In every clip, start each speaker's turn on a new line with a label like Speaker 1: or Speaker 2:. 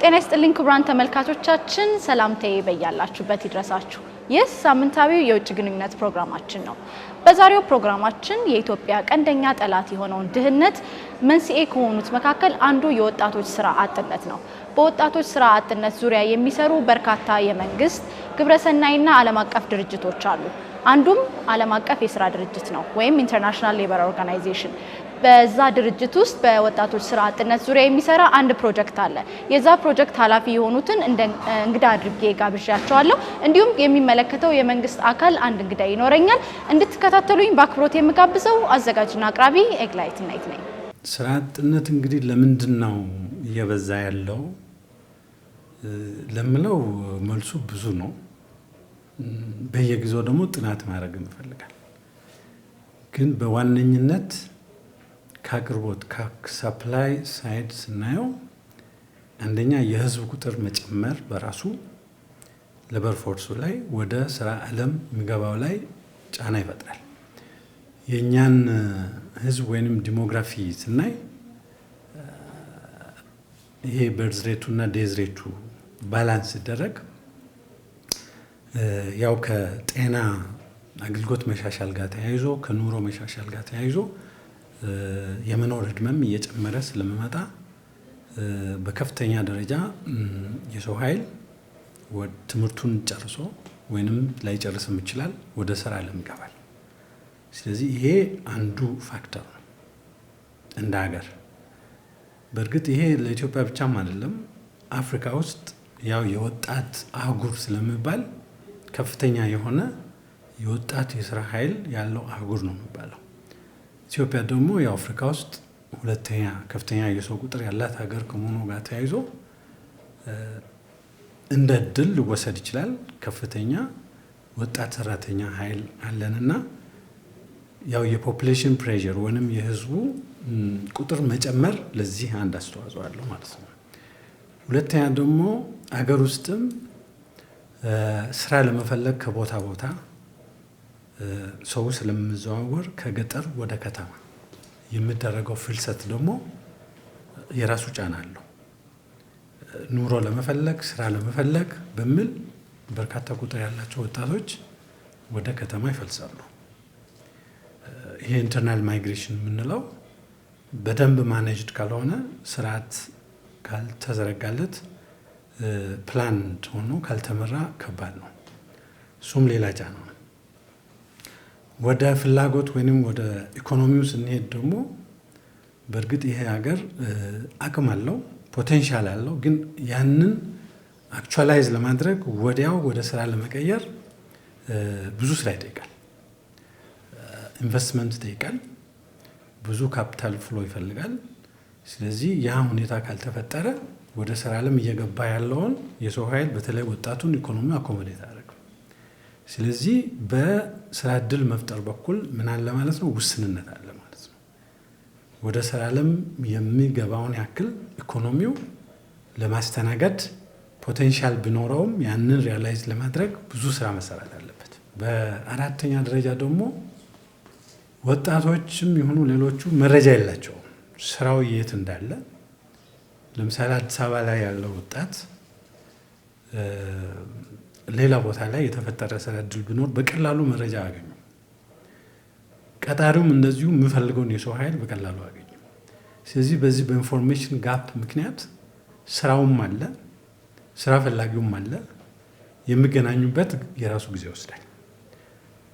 Speaker 1: ጤና ይስጥልኝ ክቡራን ተመልካቾቻችን ሰላምታዬ በያላችሁበት ይድረሳችሁ። ይህ ሳምንታዊው የውጭ ግንኙነት ፕሮግራማችን ነው። በዛሬው ፕሮግራማችን የኢትዮጵያ ቀንደኛ ጠላት የሆነውን ድህነት መንስኤ ከሆኑት መካከል አንዱ የወጣቶች ስራ አጥነት ነው። በወጣቶች ስራ አጥነት ዙሪያ የሚሰሩ በርካታ የመንግስት ግብረሰናይና ዓለም አቀፍ ድርጅቶች አሉ። አንዱም ዓለም አቀፍ የስራ ድርጅት ነው ወይም ኢንተርናሽናል ሌበር ኦርጋናይዜሽን። በዛ ድርጅት ውስጥ በወጣቶች ስራ አጥነት ዙሪያ የሚሰራ አንድ ፕሮጀክት አለ። የዛ ፕሮጀክት ኃላፊ የሆኑትን እንግዳ አድርጌ ጋብዣቸዋለሁ። እንዲሁም የሚመለከተው የመንግስት አካል አንድ እንግዳ ይኖረኛል። እንድትከታተሉኝ በአክብሮት የምጋብዘው አዘጋጅና አቅራቢ ኤግላይት ናይት ነኝ።
Speaker 2: ስራ አጥነት እንግዲህ ለምንድነው እየበዛ ያለው ለምለው መልሱ ብዙ ነው። በየጊዜው ደግሞ ጥናት ማድረግ እንፈልጋለን። ግን በዋነኝነት ከአቅርቦት ከሰፕላይ ሳይድ ስናየው አንደኛ የህዝብ ቁጥር መጨመር በራሱ ሌበር ፎርሱ ላይ ወደ ስራ ዓለም የሚገባው ላይ ጫና ይፈጥራል። የኛን ህዝብ ወይንም ዲሞግራፊ ስናይ ይሄ በርዝ ሬቱና ዴዝ ሬቱ ባላንስ ሲደረግ ያው ከጤና አገልግሎት መሻሻል ጋር ተያይዞ ከኑሮ መሻሻል ጋር ተያይዞ የመኖር እድሜም እየጨመረ ስለሚመጣ በከፍተኛ ደረጃ የሰው ኃይል ትምህርቱን ጨርሶ ወይንም ላይጨርስም ይችላል ወደ ስራ ዓለም ይገባል። ስለዚህ ይሄ አንዱ ፋክተር ነው እንደ ሀገር። በእርግጥ ይሄ ለኢትዮጵያ ብቻም አይደለም፣ አፍሪካ ውስጥ ያው የወጣት አህጉር ስለሚባል ከፍተኛ የሆነ የወጣት የስራ ኃይል ያለው አህጉር ነው የሚባለው። ኢትዮጵያ ደግሞ የአፍሪካ ውስጥ ሁለተኛ ከፍተኛ የሰው ቁጥር ያላት ሀገር ከመሆኑ ጋር ተያይዞ እንደ እድል ሊወሰድ ይችላል። ከፍተኛ ወጣት ሰራተኛ ኃይል አለንና ያው የፖፑሌሽን ፕሬሸር ወይንም የህዝቡ ቁጥር መጨመር ለዚህ አንድ አስተዋጽኦ አለው ማለት ነው። ሁለተኛ ደግሞ ሀገር ውስጥም ስራ ለመፈለግ ከቦታ ቦታ ሰው ስለሚዘዋወር ከገጠር ወደ ከተማ የሚደረገው ፍልሰት ደግሞ የራሱ ጫና አለው። ኑሮ ለመፈለግ ስራ ለመፈለግ በሚል በርካታ ቁጥር ያላቸው ወጣቶች ወደ ከተማ ይፈልሳሉ። ይሄ ኢንተርናል ማይግሬሽን የምንለው በደንብ ማኔጅድ ካልሆነ ስርዓት ካልተዘረጋለት ፕላን ሆኖ ካልተመራ ከባድ ነው። እሱም ሌላ ጫና ነው። ወደ ፍላጎት ወይንም ወደ ኢኮኖሚው ስንሄድ ደግሞ በእርግጥ ይሄ ሀገር አቅም አለው፣ ፖቴንሻል አለው። ግን ያንን አክቹዋላይዝ ለማድረግ ወዲያው ወደ ስራ ለመቀየር ብዙ ስራ ይጠይቃል፣ ኢንቨስትመንት ይጠይቃል፣ ብዙ ካፒታል ፍሎ ይፈልጋል። ስለዚህ ያ ሁኔታ ካልተፈጠረ ወደ ስራ ዓለም እየገባ ያለውን የሰው ኃይል በተለይ ወጣቱን ኢኮኖሚው አኮሞዴት አደረገ። ስለዚህ በስራ እድል መፍጠር በኩል ምን አለ ማለት ነው? ውስንነት አለ ማለት ነው። ወደ ስራ ዓለም የሚገባውን ያክል ኢኮኖሚው ለማስተናገድ ፖቴንሻል ቢኖረውም ያንን ሪያላይዝ ለማድረግ ብዙ ስራ መሰራት አለበት። በአራተኛ ደረጃ ደግሞ ወጣቶችም ይሁኑ ሌሎቹ መረጃ የላቸውም ስራው የት እንዳለ። ለምሳሌ አዲስ አበባ ላይ ያለው ወጣት ሌላ ቦታ ላይ የተፈጠረ ስራ እድል ቢኖር በቀላሉ መረጃ ያገኙ፣ ቀጣሪውም እንደዚሁ የሚፈልገውን የሰው ኃይል በቀላሉ ያገኙ። ስለዚህ በዚህ በኢንፎርሜሽን ጋፕ ምክንያት ስራውም አለ፣ ስራ ፈላጊውም አለ፣ የሚገናኙበት የራሱ ጊዜ ይወስዳል።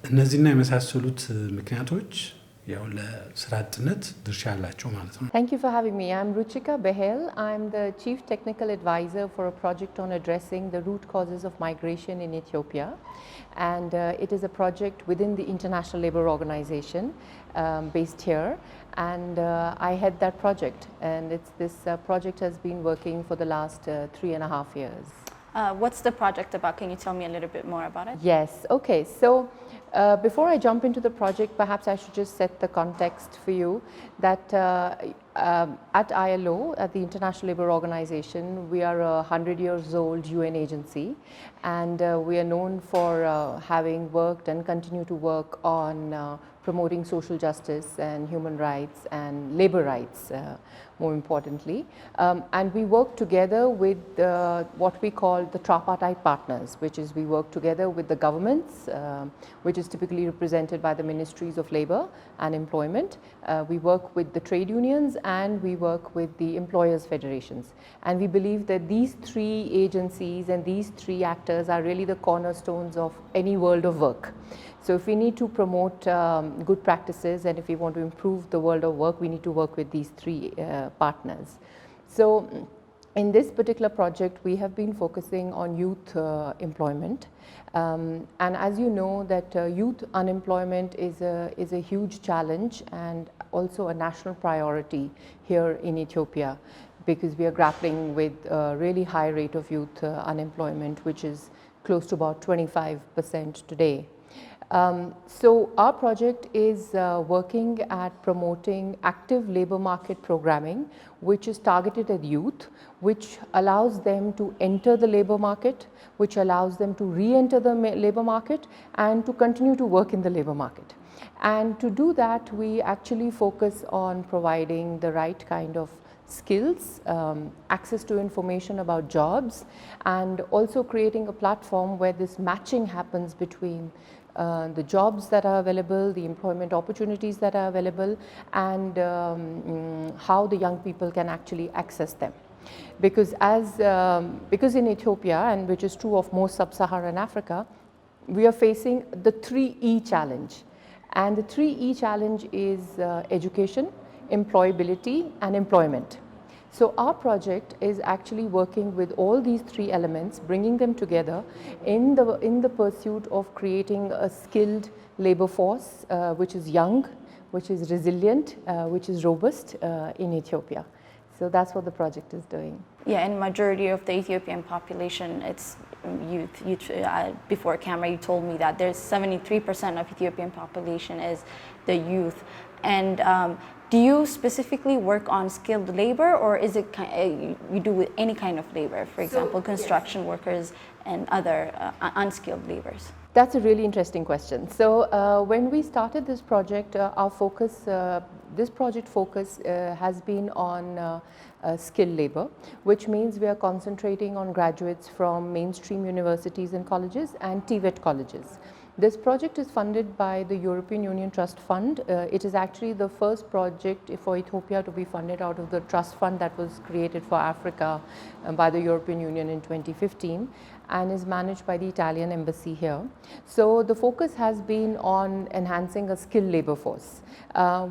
Speaker 2: እነዚህና የመሳሰሉት ምክንያቶች ያው ለስራ አጥነት ድርሻ አላቸው ማለት ነው።
Speaker 3: Thank you for having me. I'm Ruchika Behel. I'm the Chief Technical Advisor for a project on addressing the root causes of migration in Ethiopia. And it is a project within the International Labour Organization based here. And I head that project. And this project has been working for the last 3.5 years.
Speaker 1: What's the project about? Can you tell me a little bit more about it?
Speaker 3: Yes. Okay. So before I jump into the project, perhaps I should just set the context for you that at ILO, at the International Labour Organization, we are a 100 years old UN agency, and we are known for having worked and continue to work on promoting social justice and human rights and labor rights, more importantly. And we work together with what we call the tripartite partners, which is we work together with the governments, which is typically represented by the Ministries of Labor and Employment. We work with the trade unions, and we work with the employers' federations. And we believe that these three agencies and these three actors are really the cornerstones of any world of work. So if we need to promote good practices, and if we want to improve the world of work, we need to work with these three partners. So in this particular project, we have been focusing on youth employment. And as you know, that youth unemployment is a huge challenge and also a national priority here in Ethiopia, because we are grappling with a really high rate of youth unemployment, which is close to about 25% today. So our project is working at promoting active labor market programming, which is targeted at youth, which allows them to enter the labor market, which allows them to re-enter the labor market and to continue to work in the labor market. And to do that, we actually focus on providing the right kind of skills, access to information about jobs, and also creating a platform where this matching happens between the jobs that are available, the employment opportunities that are available, and how the young people can actually access them. Because because in Ethiopia, and which is true of most sub-Saharan Africa, we are facing the 3E challenge. And the 3E challenge is education, employability, and employment. So our project is actually working with all these three elements, bringing them together in the pursuit of creating a skilled labor force, which is young, which is resilient, which is robust in Ethiopia. So that's what the project is doing.
Speaker 1: Yeah, and majority of the Ethiopian population, it's youth. Before camera, you told me that there's 73% of Ethiopian population is the youth. And do you specifically work on skilled labor, or is it you do with any kind of labor, for example, construction workers and other unskilled laborers?
Speaker 3: That's a really interesting question. So when we started this project, our focus, this project focus has been on skilled labor, which means we are concentrating on graduates from mainstream universities and colleges and TVET colleges. This project is funded by the European Union Trust Fund. It is actually the first project for Ethiopia to be funded out of the trust fund that was created for Africa by the European Union in 2015, and is managed by the Italian embassy here. So the focus has been on enhancing a skilled labor force,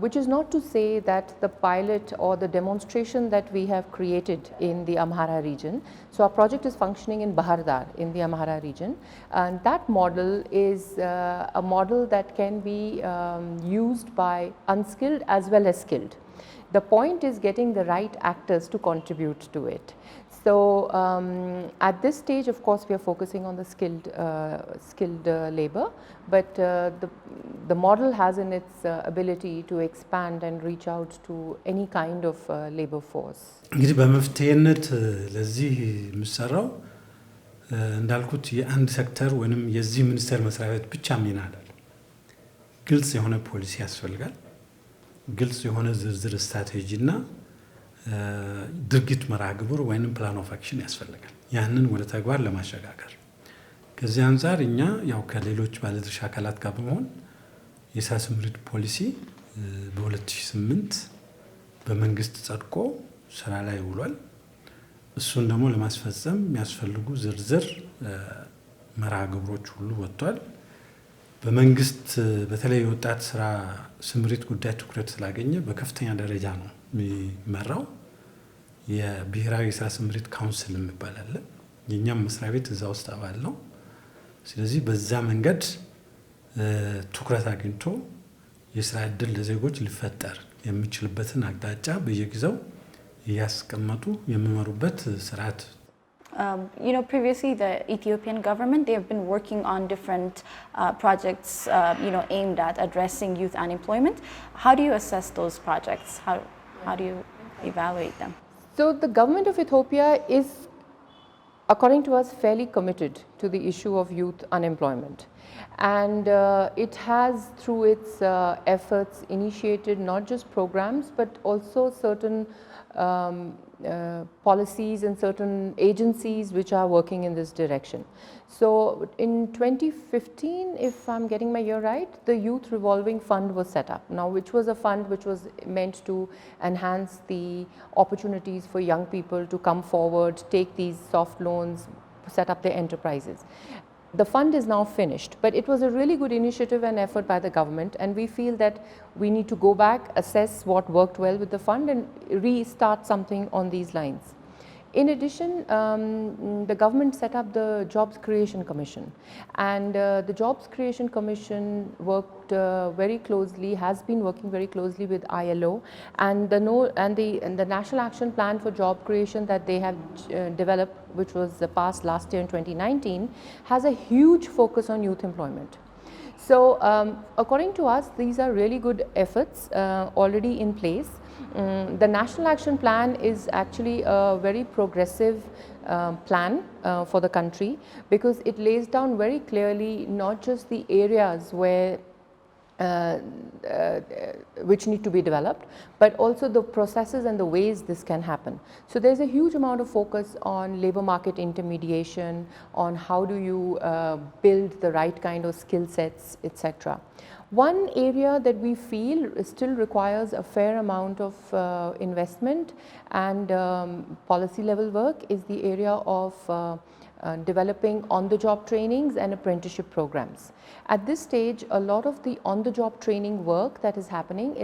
Speaker 3: which is not to say that the pilot or the demonstration that we have created in the Amhara region. So our project is functioning in Bahar Dar in the Amhara region, and that model is a model that can be used by unskilled as well as skilled. The point is getting the right actors to contribute to it. So at this stage, of course, we are focusing on the skilled labor, but the model has in its ability to expand and reach out to any kind of labor force.
Speaker 2: እንግዲህ በመፍትሄነት ለዚህ የምሰራው እንዳልኩት የአንድ ሴክተር ወይንም የዚህ ሚኒስቴር መስሪያ ቤት ብቻ ሚና አይደለም። ግልጽ የሆነ ፖሊሲ ያስፈልጋል። ግልጽ የሆነ ዝርዝር ስትራቴጂና ድርጊት መርሃ ግብር ወይንም ፕላን ኦፍ አክሽን ያስፈልጋል። ያንን ወደ ተግባር ለማሸጋገር ከዚህ አንፃር እኛ ያው ከሌሎች ባለድርሻ አካላት ጋር በመሆን የስራ ስምሪት ፖሊሲ በ2008 በመንግስት ጸድቆ ስራ ላይ ውሏል። እሱን ደግሞ ለማስፈጸም የሚያስፈልጉ ዝርዝር መርሃ ግብሮች ሁሉ ወጥቷል። በመንግስት በተለይ ወጣት ስራ ስምሪት ጉዳይ ትኩረት ስላገኘ በከፍተኛ ደረጃ ነው የሚመራው። የብሔራዊ ስራ ስምሪት ካውንስል የሚባል አለ። የኛም መስሪያ ቤት እዛ ውስጥ አባል ነው። ስለዚህ በዛ መንገድ ትኩረት አግኝቶ የስራ ዕድል ለዜጎች ሊፈጠር የሚችልበትን አቅጣጫ በየጊዜው ያስቀመጡ የሚመሩበት ስርዓት።
Speaker 1: You know, previously the Ethiopian government, they have been working on different projects, you know, aimed at addressing youth unemployment. How do you assess those projects? How do you evaluate them?
Speaker 3: So the government of Ethiopia is, according to us, fairly committed to the issue of youth unemployment. And it has, through its efforts, initiated not just programs but also certain policies and certain agencies which are working in this direction. So in 2015, if I'm getting my year right, the Youth Revolving Fund was set up. Now, which was a fund which was meant to enhance the opportunities for young people to come forward, take these soft loans, set up their enterprises. The fund is now finished, but it was a really good initiative and effort by the government, and we feel that we need to go back, assess what worked well with the fund and restart something on these lines. In addition, the government set up the Jobs Creation Commission, and the Jobs Creation Commission worked very closely, has been working very closely with ILO, and the National Action Plan for Job Creation that they have developed, which was passed last year in 2019, has a huge focus on youth employment. So according to us, these are really good efforts already in place. The National Action Plan is actually a very progressive plan for the country, because it lays down very clearly not just the areas where which need to be developed, but also the processes and the ways this can happen. So there's a huge amount of focus on labor market intermediation, on how do you build the right kind of skill sets, etc. One area that we feel still requires a fair amount of investment and policy level work is the area of developing on-the-job trainings and apprenticeship programs. At this stage, a lot of the on-the-job training work that is happening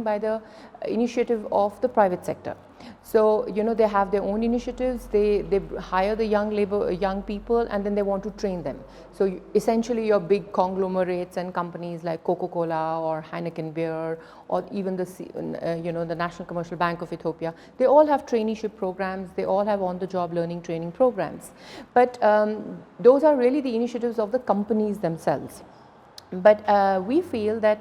Speaker 3: by the initiative of the private sector. So, you know, they have their own initiatives, they hire the young people, and then they want to train them. So essentially your big conglomerates and companies like Coca-Cola or Heineken beer, or even the National Commercial Bank of Ethiopia, they all have traineeship programs, they all have on-the-job learning training programs. But those are really the initiatives of the companies themselves. But we feel that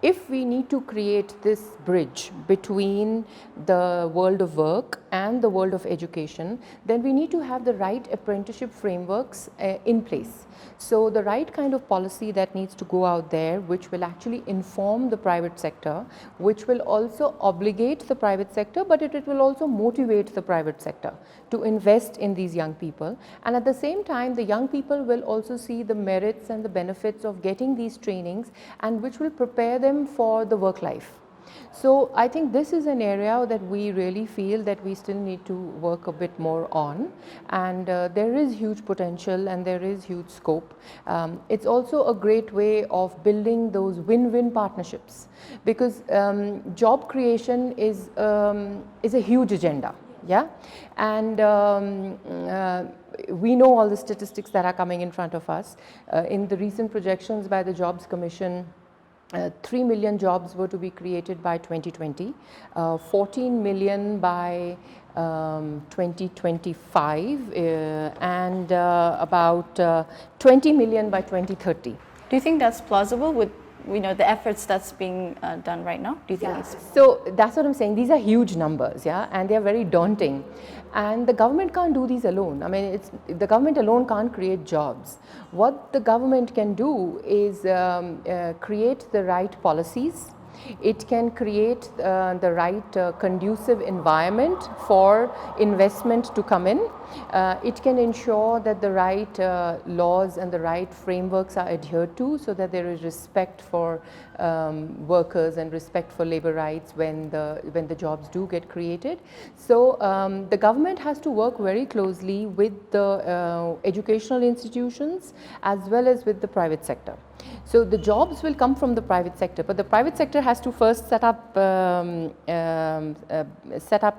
Speaker 3: if we need to create this bridge between the world of work and the world of education, then we need to have the right apprenticeship frameworks in place. So the right kind of policy that needs to go out there, which will actually inform the private sector, which will also obligate the private sector, but it will also motivate the private sector to invest in these young people. And at the same time, the young people will also see the merits and the benefits of getting these trainings, and which will prepare them for the work life. So I think this is an area that we really feel that we still need to work a bit more on, and there is huge potential and there is huge scope. It's also a great way of building those win-win partnerships, because job creation is a huge agenda. Yeah, and we know all the statistics that are coming in front of us. In the recent projections by the Jobs Commission, 3 million jobs were to be created by 2020, 14 million by 2025, and about 20 million by 2030.
Speaker 1: Do you think that's plausible with the efforts that's being done right now? Do you think it's...
Speaker 3: So that's what I'm saying. These are huge numbers, yeah, and they're very daunting. And the government can't do these alone. I mean, the government alone can't create jobs. What the government can do is create the right policies. It can create the right conducive environment for investment to come in. It can ensure that the right laws and the right frameworks are adhered to, so that there is respect for workers and respect for labor rights when the jobs do get created. So the government has to work very closely with the educational institutions as well as with the private sector. So the jobs will come from the private sector, but the private sector has to first set up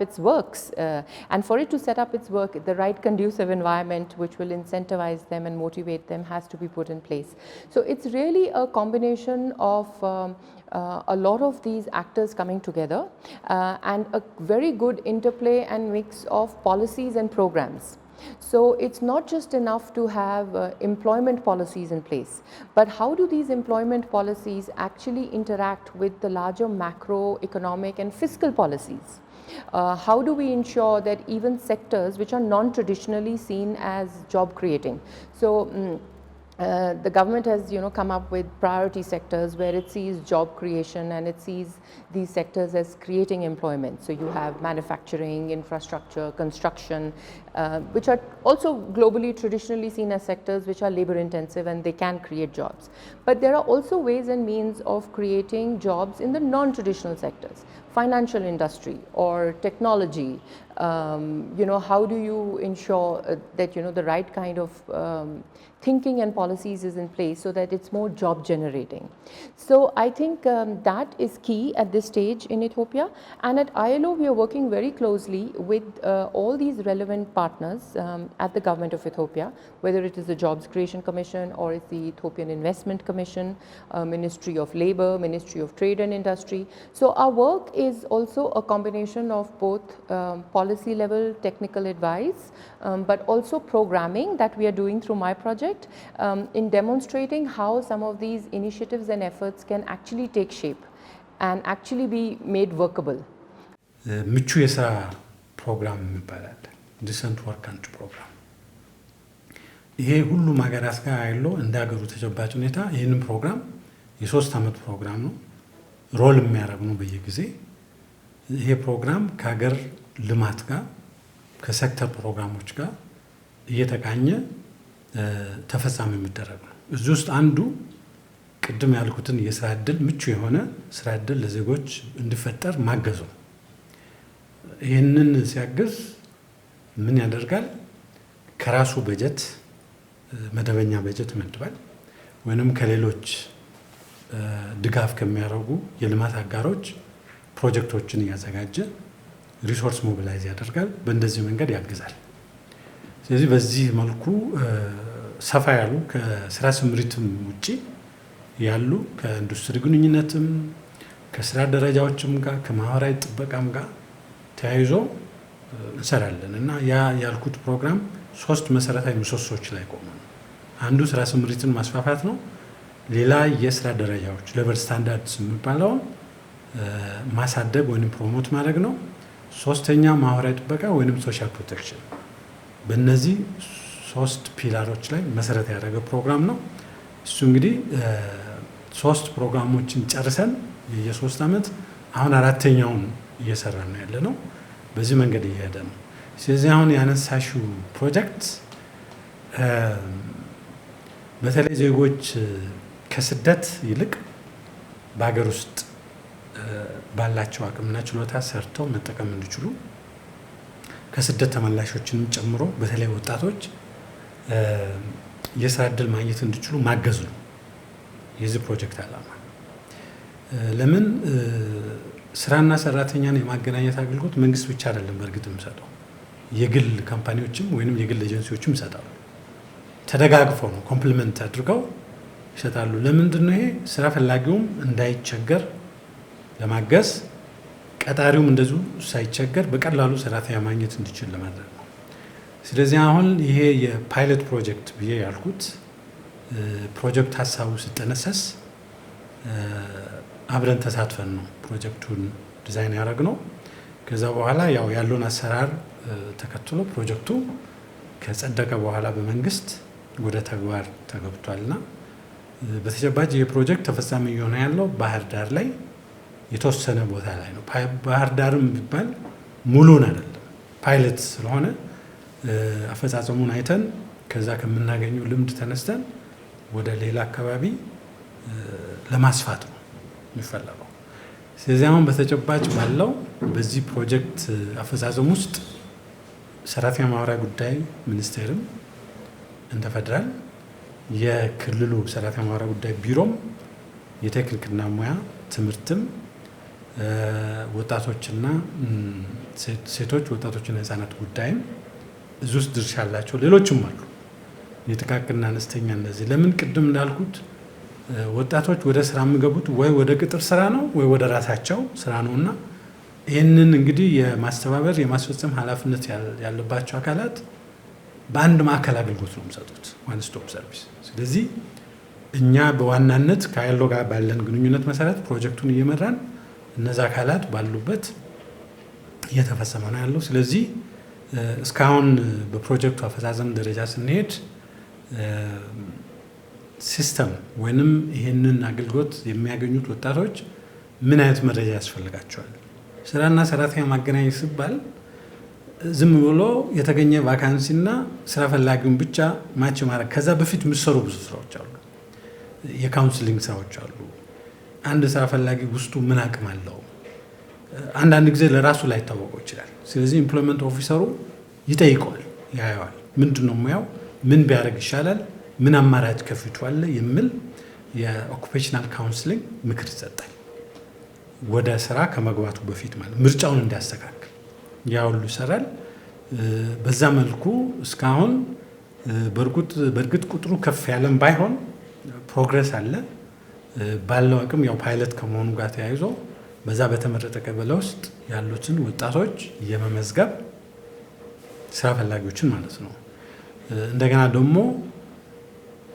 Speaker 3: its works, and for it to set up its work, the right conducive environment which will incentivize them and motivate them has to be put in place. So it's really a combination of a lot of these actors coming together, and a very good interplay and mix of policies and programs. So it's not just enough to have employment policies in place, but how do these employment policies actually interact with the larger macroeconomic and fiscal policies? How do we ensure that even sectors which are non-traditionally seen as job creating? So the government has come up with priority sectors where it sees job creation and it sees these sectors as creating employment. So you have manufacturing, infrastructure, construction, which are also globally traditionally seen as sectors which are labor intensive and they can create jobs. But there are also ways and means of creating jobs in the non-traditional sectors, financial industry or technology. How do you ensure that the right kind of thinking and policies is in place so that it's more job generating? So I think that is key at this stage in Ethiopia, and at ILO we are working very closely with all these relevant partners at the government of Ethiopia, whether it is the Jobs Creation Commission or it's the Ethiopian Investment Commission, Ministry of Labor, Ministry of Trade and Industry. So our work is also a combination of both policy level technical advice, but also programming that we are doing through my project in demonstrating how some of these initiatives and efforts can actually take shape and actually be made workable.
Speaker 2: ምቹ የስራ ፕሮግራም ይባላል፣ ዲሰንት ወርክ ካንት ፕሮግራም። ይሄ ሁሉም ሀገራት ጋር ያለው እንደ ሀገሩ ተጨባጭ ሁኔታ ይህንን ፕሮግራም የ3 ዓመት ፕሮግራም ነው፣ ሮል የሚያደርግ ነው በየጊዜ። ይሄ ፕሮግራም ከሀገር ልማት ጋር ከሴክተር ፕሮግራሞች ጋር እየተቃኘ ተፈጻሚ የሚደረግ ነው። እዚህ ውስጥ አንዱ ቅድም ያልኩትን የስራ ዕድል ምቹ የሆነ ስራ ዕድል ለዜጎች እንዲፈጠር ማገዝ ነው። ይህንን ሲያግዝ ምን ያደርጋል? ከራሱ በጀት መደበኛ በጀት መድባል ወይንም ከሌሎች ድጋፍ ከሚያደርጉ የልማት አጋሮች ፕሮጀክቶችን እያዘጋጀ ሪሶርስ ሞቢላይዝ ያደርጋል። በእንደዚህ መንገድ ያግዛል። ስለዚህ በዚህ መልኩ ሰፋ ያሉ ከስራ ስምሪትም ውጪ ያሉ ከኢንዱስትሪ ግንኙነትም ከስራ ደረጃዎችም ጋር ከማህበራዊ ጥበቃም ጋር ተያይዞ እንሰራለን እና ያ ያልኩት ፕሮግራም 3 መሰረታዊ ምሰሶች ላይ ቆመ ነው። አንዱ ስራ ስምሪትን ማስፋፋት ነው። ሌላ የስራ ደረጃዎች ሌቨል ስታንዳርድስ የሚባለውን ማሳደግ ወይም ፕሮሞት ማድረግ ነው። ሶስተኛ ማህበራዊ ጥበቃ ወይም ሶሻል ፕሮቴክሽን። በእነዚህ 3 ፒላሮች ላይ መሰረት ያደረገ ፕሮግራም ነው። እሱ እንግዲህ 3 ፕሮግራሞችን ጨርሰን የ3 ዓመት አሁን 4ኛውን እየሰራን ነው ያለነው። በዚህ መንገድ እየሄደ ነው። ስለዚህ አሁን ያነሳሽው ፕሮጀክት በተለይ ዜጎች ከስደት ይልቅ በሀገር ውስጥ ባላቸው አቅምና ችሎታ ሰርተው መጠቀም እንዲችሉ ከስደት ተመላሾችንም ጨምሮ በተለይ ወጣቶች የስራ ዕድል ማግኘት እንዲችሉ ማገዝ ነው የዚህ ፕሮጀክት ዓላማ። ለምን ስራና ሰራተኛን የማገናኘት አገልግሎት መንግስት ብቻ አይደለም በእርግጥ የሚሰጠው፣ የግል ካምፓኒዎችም ወይንም የግል ኤጀንሲዎችም ይሰጣሉ። ተደጋግፈው ነው ኮምፕሊመንት አድርገው ይሰጣሉ። ለምንድን ነው ይሄ? ስራ ፈላጊውም እንዳይቸገር ለማገዝ፣ ቀጣሪውም እንደዚሁ ሳይቸገር በቀላሉ ሰራተኛ ማግኘት እንዲችል ለማድረግ ነው። ስለዚህ አሁን ይሄ የፓይለት ፕሮጀክት ብዬ ያልኩት ፕሮጀክት ሀሳቡ ሲጠነሰስ አብረን ተሳትፈን ነው ፕሮጀክቱን ዲዛይን ያደረግነው። ከዛ በኋላ ያው ያለውን አሰራር ተከትሎ ፕሮጀክቱ ከጸደቀ በኋላ በመንግስት ወደ ተግባር ተገብቷልና በተጨባጭ የፕሮጀክት ተፈጻሚ የሆነ ያለው ባህር ዳር ላይ የተወሰነ ቦታ ላይ ነው። ባህር ዳርም ቢባል ሙሉን አይደለም፣ ፓይለት ስለሆነ አፈጻጸሙን አይተን ከዛ ከምናገኘው ልምድ ተነስተን ወደ ሌላ አካባቢ ለማስፋት ነው የሚፈለገው። ስለዚህ አሁን በተጨባጭ ባለው በዚህ ፕሮጀክት አፈጻጸም ውስጥ ሰራተኛ ማህበራዊ ጉዳይ ሚኒስቴርም እንደ ፌደራል የክልሉ ሰራተኛ ማህበራዊ ጉዳይ ቢሮም የቴክኒክና ሙያ ትምህርትም ወጣቶችና ሴቶች ወጣቶችና ህፃናት ጉዳይም እዚህ ውስጥ ድርሻ አላቸው። ሌሎችም አሉ የጥቃቅንና አነስተኛ። እነዚህ ለምን ቅድም እንዳልኩት ወጣቶች ወደ ስራ የሚገቡት ወይ ወደ ቅጥር ስራ ነው ወይ ወደ ራሳቸው ስራ ነውና ይህንን እንግዲህ የማስተባበር የማስፈጸም ኃላፊነት ያለባቸው አካላት በአንድ ማዕከል አገልግሎት ነው የሚሰጡት፣ ዋን ስቶፕ ሰርቪስ። ስለዚህ እኛ በዋናነት ከአይኤልኦ ጋር ባለን ግንኙነት መሰረት ፕሮጀክቱን እየመራን እነዛ አካላት ባሉበት እየተፈጸመ ነው ያለው። ስለዚህ እስካሁን በፕሮጀክቱ አፈጻጸም ደረጃ ስንሄድ ሲስተም ወይንም ይሄንን አገልግሎት የሚያገኙት ወጣቶች ምን አይነት መረጃ ያስፈልጋቸዋል? ስራና ሰራተኛ ማገናኘት ሲባል ዝም ብሎ የተገኘ ቫካንሲና ስራ ፈላጊውን ብቻ ማች ማድረግ፣ ከዛ በፊት የሚሰሩ ብዙ ስራዎች አሉ። የካውንስሊንግ ስራዎች አሉ። አንድ ስራ ፈላጊ ውስጡ ምን አቅም አለው? አንዳንድ ጊዜ ለራሱ ላይ ታወቀው ይችላል። ስለዚህ ኢምፕሎይመንት ኦፊሰሩ ይጠይቀዋል፣ ያየዋል። ምንድነው ሙያው? ምን ቢያደርግ ይሻላል? ምን አማራጭ ከፊቱ አለ? የሚል የኦኩፔሽናል ካውንስሊንግ ምክር ይሰጣል። ወደ ስራ ከመግባቱ በፊት ማለት ምርጫውን እንዲያስተካክል ያ ሁሉ ይሰራል። በዛ መልኩ እስካሁን በእርግጥ ቁጥሩ ከፍ ያለም ባይሆን ፕሮግረስ አለ። ባለው አቅም ያው ፓይለት ከመሆኑ ጋር ተያይዞ በዛ በተመረጠ ቀበሌ ውስጥ ያሉትን ወጣቶች የመመዝገብ ስራ ፈላጊዎችን ማለት ነው። እንደገና ደግሞ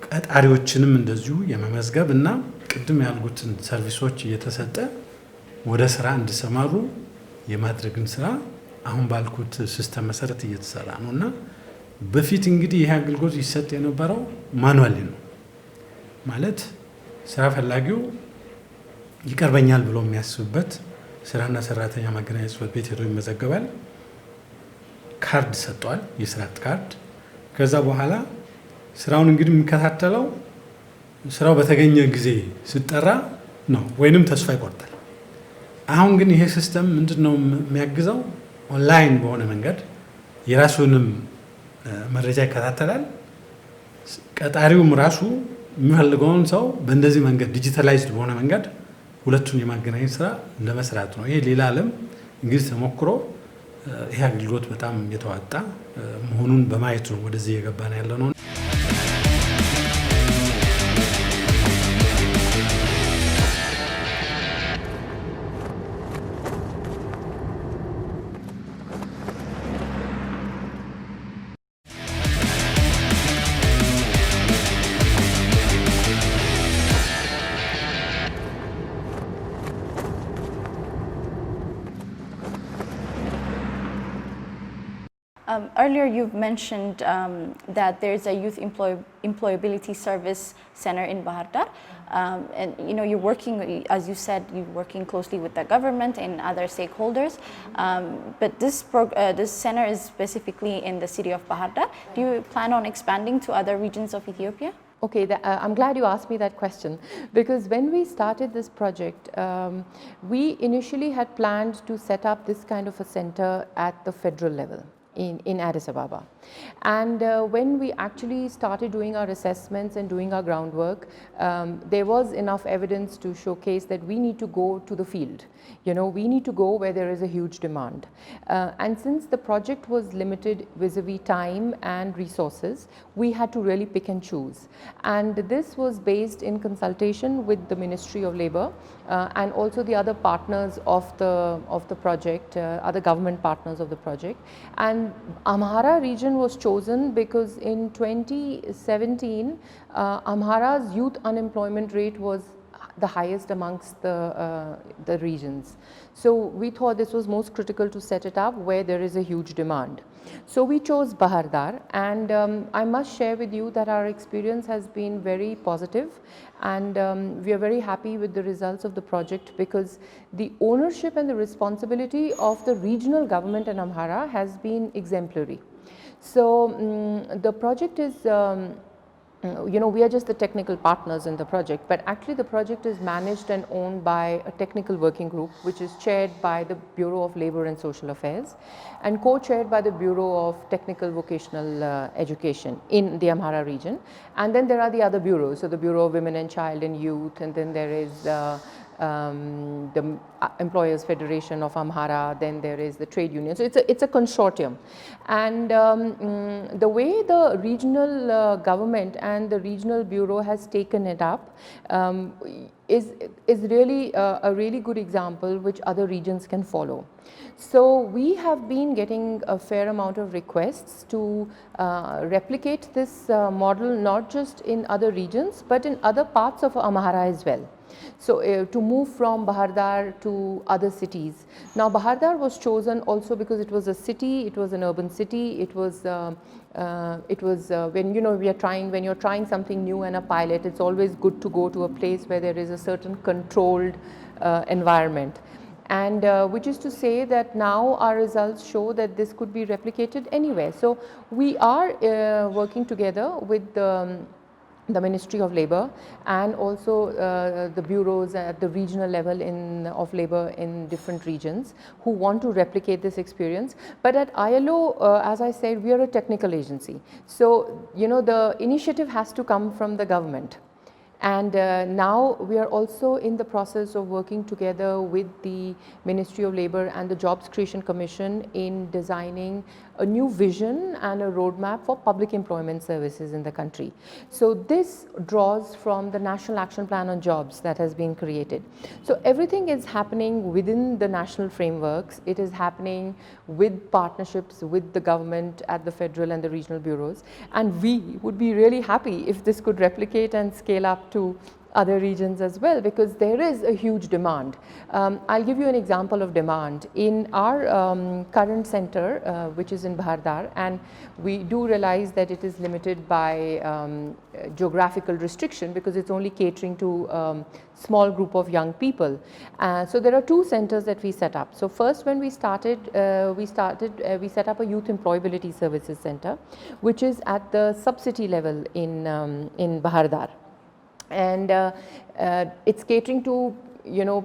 Speaker 2: ቀጣሪዎችንም እንደዚሁ የመመዝገብ እና ቅድም ያልኩትን ሰርቪሶች እየተሰጠ ወደ ስራ እንዲሰማሩ የማድረግን ስራ አሁን ባልኩት ሲስተም መሰረት እየተሰራ ነው እና በፊት እንግዲህ ይሄ አገልግሎት ይሰጥ የነበረው ማኑዋሊ ነው ማለት ስራ ፈላጊው ይቀርበኛል ብሎ የሚያስብበት ስራና ሰራተኛ ማገናኘት ጽሕፈት ቤት ሄዶ ይመዘገባል። ካርድ ሰጥቷል፣ የስራት ካርድ። ከዛ በኋላ ስራውን እንግዲህ የሚከታተለው ስራው በተገኘ ጊዜ ሲጠራ ነው ወይንም ተስፋ ይቆርጣል። አሁን ግን ይሄ ሲስተም ምንድነው የሚያግዘው? ኦንላይን በሆነ መንገድ የራሱንም መረጃ ይከታተላል። ቀጣሪውም ራሱ የሚፈልገውን ሰው በእንደዚህ መንገድ ዲጂታላይዝድ በሆነ መንገድ ሁለቱን የማገናኘት ስራ ለመስራት ነው። ይሄ ሌላ ዓለም እንግዲህ ተሞክሮ ይሄ አገልግሎት በጣም የተዋጣ መሆኑን በማየት ነው ወደዚህ የገባን ያለ ነው።
Speaker 1: Earlier you've mentioned that there's a youth employability service center in Bahar Dar. And you know, you're working, as you said, you're working closely with the government and other stakeholders. But this center is specifically in the city of Bahar Dar. Do you plan on expanding to other regions of Ethiopia?
Speaker 3: Okay, I'm glad you asked me that question, because when we started this project, we initially had planned to set up this kind of a center at the federal level in Addis Ababa. And when we actually started doing our assessments and doing our groundwork, there was enough evidence to showcase that we need to go to the field. You know, we need to go where there is a huge demand. And since the project was limited vis-a-vis time and resources, we had to really pick and choose. And this was based in consultation with the Ministry of Labour and also the other partners of the project, other government partners of the project. And Amhara region was chosen because in 2017, Amhara's youth unemployment rate was the highest amongst the regions. So we thought this was most critical to set it up where there is a huge demand. So we chose Bahar Dar, and I must share with you that our experience has been very positive, and we are very happy with the results of the project, because the ownership and the responsibility of the regional government in Amhara has been exemplary. So the project is you know, we are just the technical partners in the project, but actually the project is managed and owned by a technical working group which is chaired by the Bureau of Labour and Social Affairs and co-chaired by the Bureau of Technical Vocational Education in the Amhara region. And then there are the other bureaus, so the Bureau of Women and Child and Youth, and then there is the Employers Federation of Amhara, then there is the trade union. So it's a consortium. And the way the regional government and the regional bureau has taken it up is really a really good example which other regions can follow. So we have been getting a fair amount of requests to replicate this model not just in other regions but in other parts of Amhara as well. So to move from Bahardar to other cities. Now Bahardar was chosen also because it was a city, it was an urban city, it was when when you're trying something new and a pilot, it's always good to go to a place where there is a certain controlled environment. And which is to say that now our results show that this could be replicated anywhere. So we are working together with the Ministry of Labour and also the bureaus at the regional level of labour in different regions who want to replicate this experience. But at ILO, as I said, we are a technical agency. So, the initiative has to come from the government. And now we are also in the process of working together with the Ministry of Labour and the Jobs Creation Commission in designing a new vision and a roadmap for public employment services in the country. So this draws from the National Action Plan on Jobs that has been created. So everything is happening within the national frameworks. It is happening with partnerships with the government at the federal and the regional bureaus. And we would be really happy if this could replicate and scale up to other regions as well, because there is a huge demand. I'll give you an example of demand. In our current center, which is in Bahardar, and we do realize that it is limited by geographical restriction because it's only catering to small group of young people. So there are two centers that we set up. So first, when we set up a youth employability services center, which is at the sub-city level in Bahardar. And it's catering to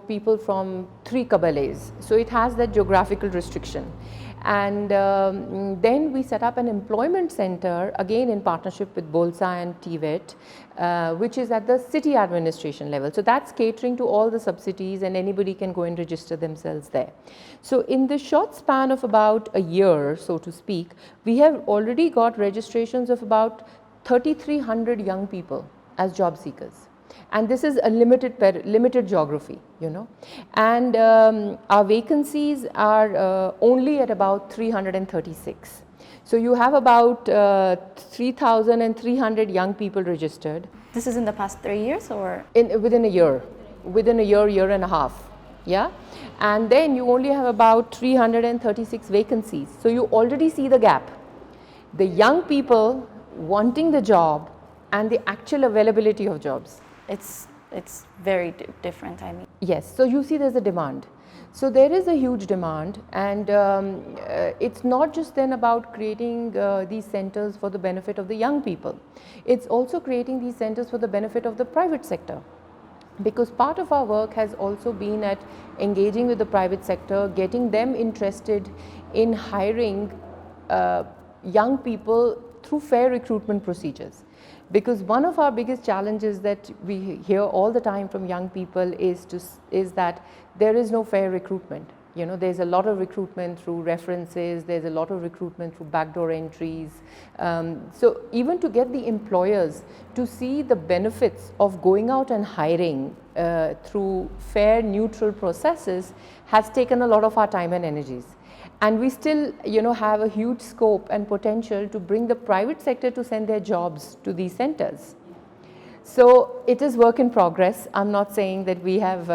Speaker 3: people from 3 kabales, so it has that geographical restriction. And then we set up an employment center again in partnership with Bolsa and TVET, which is at the city administration level. So that's catering to all the sub-cities and anybody can go and register themselves there. So in the short span of about a year, so to speak, we have already got registrations of about 3,300 young people as job seekers, and this is a limited geography, and our vacancies are only at about 336. So you have about 3,300 young people registered.
Speaker 1: This is in the past 3 years or?
Speaker 3: Within a year and a half, yeah. And then you only have about 336 vacancies. So you already see the gap. The young people wanting the job and the actual availability of jobs.
Speaker 1: It's very different, I mean.
Speaker 3: Yes, so you see there's a demand. So there is a huge demand, and it's not just then about creating these centers for the benefit of the young people. It's also creating these centers for the benefit of the private sector. Because part of our work has also been at engaging with the private sector, getting them interested in hiring young people through fair recruitment procedures. Because one of our biggest challenges that we hear all the time from young people is that there is no fair recruitment. There's a lot of recruitment through references, there's a lot of recruitment through backdoor entries. So even to get the employers to see the benefits of going out and hiring through fair, neutral processes has taken a lot of our time and energies. And we still, have a huge scope and potential to bring the private sector to send their jobs to these centers. So it is work in progress. I'm not saying that we have,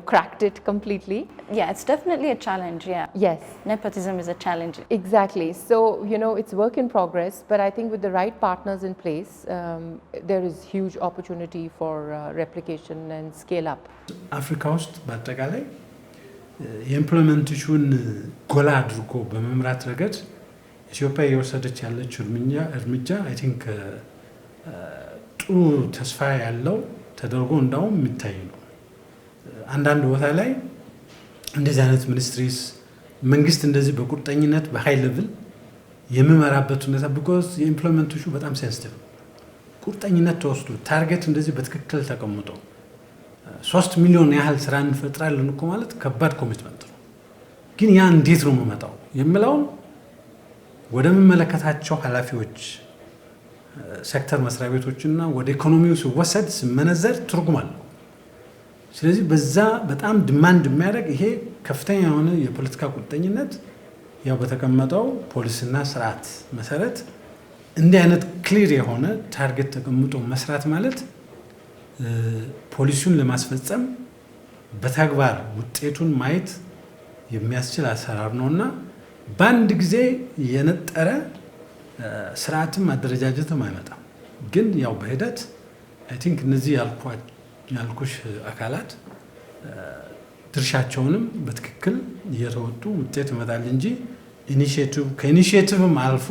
Speaker 3: cracked it completely.
Speaker 1: Yeah, it's definitely a challenge, yeah.
Speaker 3: Yes.
Speaker 1: Nepotism is a challenge.
Speaker 3: Exactly. So, it's work in progress, but I think with the right partners in place, there is huge opportunity for replication and scale up.
Speaker 2: Africa ውስጥ በአጠቃላይ የኢምፕሎይመንቴሽን ጎላ አድርጎ በመምራት ረገድ ኢትዮጵያ የወሰደች ያለች እርምጃ አይ ቲንክ ጥሩ ተስፋ ያለው ተደርጎ እንዳውም የሚታይ ነው። አንዳንድ ቦታ ላይ እንደዚህ አይነት ሚኒስትሪስ መንግስት እንደዚህ በቁርጠኝነት በሃይ ሌቭል የሚመራበት ሁኔታ because የኢምፕሎይመንቴሽኑ በጣም ሴንሲቲቭ ቁርጠኝነት ተወስዶ ታርጌት እንደዚህ በትክክል ተቀምጦ 3 ሚሊዮን ያህል ስራ እንፈጥራለን እኮ ማለት ከባድ ኮሚትመንት ነው። ግን ያ እንዴት ነው የሚመጣው የሚለውን ወደ መመለከታቸው ኃላፊዎች ሴክተር መስሪያ ቤቶችና ወደ ኢኮኖሚው ሲወሰድ ሲመነዘር ትርጉም አለው። ስለዚህ በዛ በጣም ዲማንድ የሚያደርግ ይሄ ከፍተኛ የሆነ የፖለቲካ ቁርጠኝነት ያው በተቀመጠው ፖሊሲና ስርዓት መሰረት እንዲህ አይነት ክሊር የሆነ ታርጌት ተቀምጦ መስራት ማለት ፖሊሲውን ለማስፈጸም በተግባር ውጤቱን ማየት የሚያስችል አሰራር ነውና በአንድ ጊዜ የነጠረ ስርዓትም አደረጃጀትም አይመጣም። ግን ያው በሂደት አይ ቲንክ እነዚህ ያልኩሽ አካላት ድርሻቸውንም በትክክል እየተወጡ ውጤት ይመጣል እንጂ ከኢኒሼቲቭም አልፎ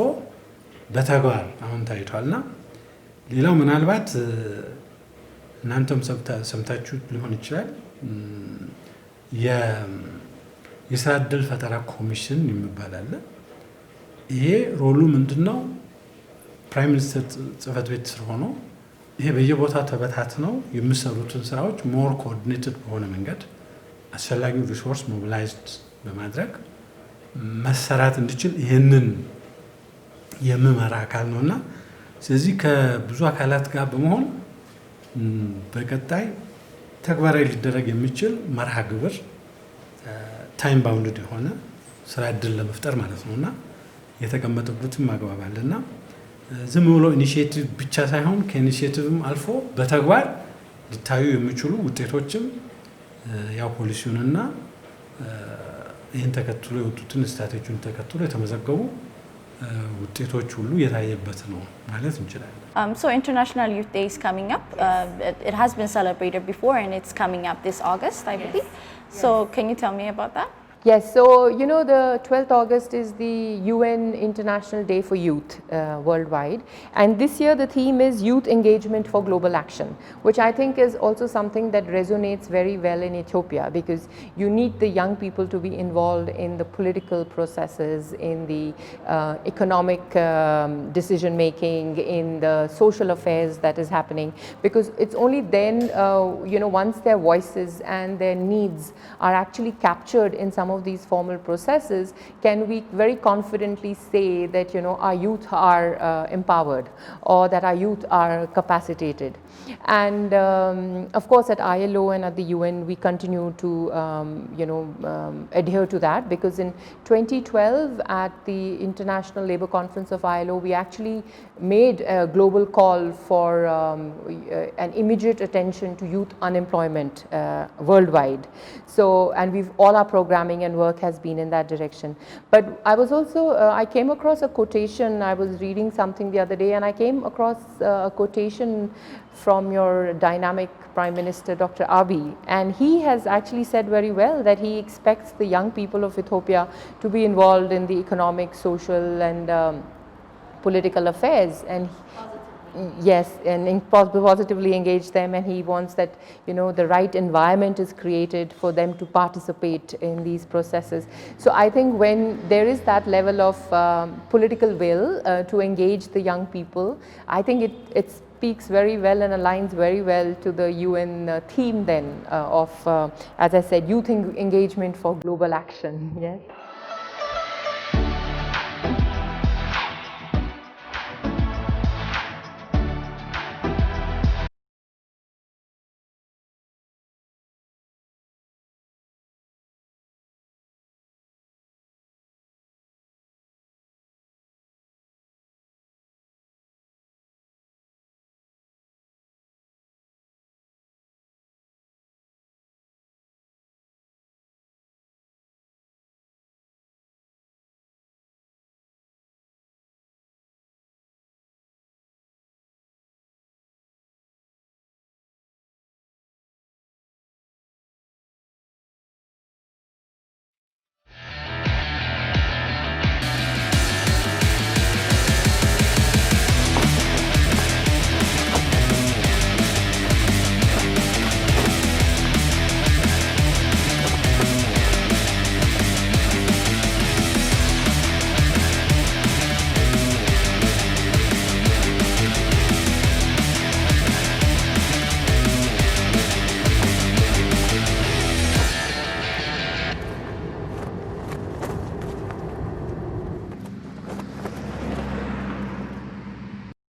Speaker 2: በተግባር አሁን ታይቷልና ሌላው ምናልባት እናንተም ሰምታችሁ ሊሆን ይችላል የስራ ዕድል ፈጠራ ኮሚሽን የሚባል አለ። ይሄ ሮሉ ምንድነው? ፕራይም ሚኒስተር ጽህፈት ቤት ስር ሆኖ ይሄ በየቦታው ተበታትነው የሚሰሩትን ስራዎች ሞር ኮኦርዲኔትድ በሆነ መንገድ አስፈላጊው ሪሶርስ ሞቢላይዝድ በማድረግ መሰራት እንዲችል ይህንን የሚመራ አካል ነውና ስለዚህ ከብዙ አካላት ጋር በመሆን በቀጣይ ተግባራዊ ሊደረግ የሚችል መርሃ ግብር ታይም ባውንድድ የሆነ ስራ ዕድል ለመፍጠር ማለት ነውና የተቀመጠበትም አግባብ አለና ዝም ብሎ ኢኒሺዬቲቭ ብቻ ሳይሆን ከኢኒሺዬቲቭም አልፎ በተግባር ሊታዩ የሚችሉ ውጤቶችም ያው ፖሊሲውንና ይህን ተከትሎ የወጡትን ስትራቴጂውን ተከትሎ የተመዘገቡ ውጤቶች ሁሉ የታየበት ነው ማለት እንችላለን።
Speaker 1: So International Youth Day is coming up. It has been celebrated before and it's coming up this August, I believe. So can you tell me about that?
Speaker 3: Yes, so you know the 12th August is the UN International Day for Youth worldwide, and this year the theme is Youth Engagement for Global Action, which I think is also something that resonates very well in Ethiopia, because you need the young people to be involved in the political processes, in the economic decision making, in the social affairs that is happening, because it's only then you know, once their voices and their needs are actually captured in some of these formal processes, can we very confidently say that, you know, our youth are empowered, or that our youth are capacitated. And of course at ILO and at the UN we continue to you know, adhere to that, because in 2012 at the International Labour Conference of ILO we actually made a global call for an immediate attention to youth unemployment worldwide. So, and all our programming and work has been in that direction. But I was also, I came across a quotation, I was reading something the other day and I came across a quotation from your dynamic Prime Minister Dr. Abiy, and he has actually said very well that he expects the young people of Ethiopia to be involved in the economic, social and political affairs, and yes, and positively engage them, and he wants that, you know, the right environment is created for them to participate in these processes. So I think when there is that level of political will to engage the young people, I think it speaks very well and aligns very well to the UN theme then of, as I said, youth engagement for global action. Yes.